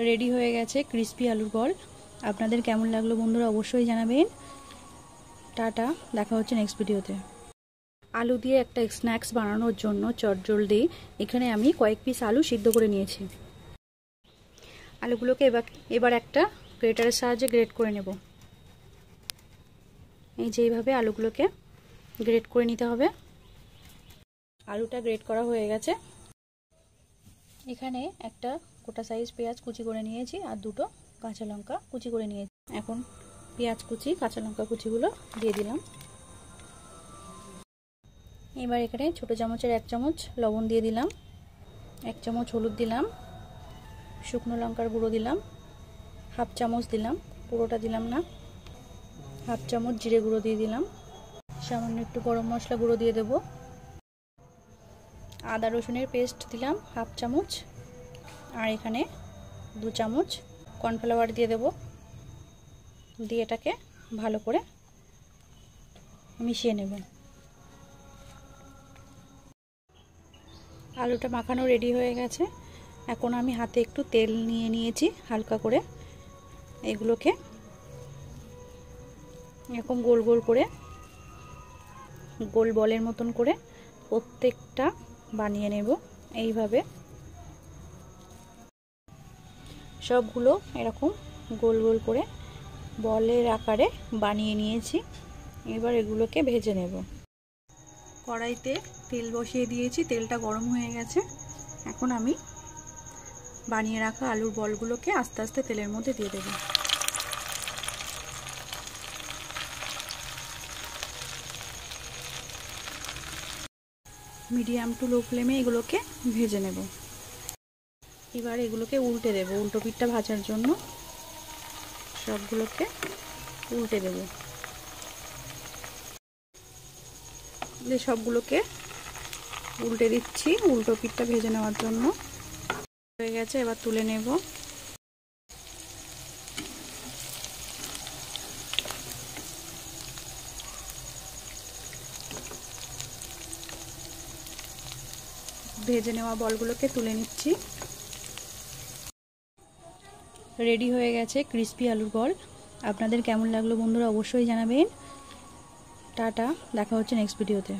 Ready হয়ে গেছে crispy আলুর বল। আপনাদের কেমন লাগলো বন্ধুরা অবশ্যই জানাবেন। টাটা, দেখা হচ্ছে নেক্সট ভিডিওতে। আলু দিয়ে একটা স্ন্যাক্স বানানোর জন্য চটজলদি এখানে আমি কয়েক পিস আলু সিদ্ধ করে নিয়েছি। আলুগুলোকে এবার একটা গ্রেটারের সাহায্যে গ্রেট করে নেব। এই যে এইভাবে আলুগুলোকে গ্রেট করে নিতে হবে। আলুটা গ্রেট করা হয়ে গেছে। এখানে একটা গোটা সাইজ পেঁয়াজ কুচি করে নিয়েছি আর দুটো কাঁচা লঙ্কা কুচি করে নিয়েছি। এখন পেঁয়াজ কুচি কাঁচা লঙ্কা কুচিগুলো দিয়ে দিলাম। এবার এখানে ছোটো চামচের 1 চামচ লবণ দিয়ে দিলাম, 1 চামচ হলুদ দিলাম, শুকনো লঙ্কার গুঁড়ো দিলাম, 1/2 চামচ দিলাম, পুরোটা দিলাম না, 1/2 চামচ জিরে গুঁড়ো দিয়ে দিলাম, সামান্য একটু গরম মশলা গুঁড়ো দিয়ে দেব, আদা রসুনের পেস্ট দিলাম 1/2 চামচ, আর এখানে 2 চামচ কর্নফ্লাওয়ার দিয়ে দেব। দিয়ে এটাকে ভালো করে মিশিয়ে নেব। আলুটা মাখানো রেডি হয়ে গেছে। এখন আমি হাতে একটু তেল নিয়ে নিয়েছি হালকা করে। এগুলোকে এরকম গোল গোল করে গোল বলের মতন করে প্রত্যেকটা বানিয়ে নেব। এইভাবে সবগুলো এরকম গোল গোল করে বলের আকারে বানিয়ে নিয়েছি। এবার এগুলোকে ভেজে নেব। কড়াইতে তেল বসিয়ে দিয়েছি, তেলটা গরম হয়ে গেছে। এখন আমি বানিয়ে রাখা আলুর বলগুলোকে আস্তে আস্তে তেলের মধ্যে দিয়ে দেব। মিডিয়াম টু লো ফ্লেমে এগুলোকে ভেজে নেব। এবার এগুলোকে উল্টে দেব। উল্টো পিঠটা ভাজার জন্য সবগুলোকে উল্টে দেব। সবগুলোকে উল্টে দিচ্ছি উল্টো পিঠটা ভেজে নেওয়ার জন্য। হয়ে গেছে, এবার তুলে নেব। ভেজে নেওয়া বলগুলোকে তুলে নিচ্ছি। রেডি হয়ে গেছে ক্রিস্পি আলুর বল। আপনাদের কেমন লাগলো বন্ধুরা অবশ্যই জানাবেন। টাটা, দেখা হচ্ছে নেক্সট ভিডিওতে।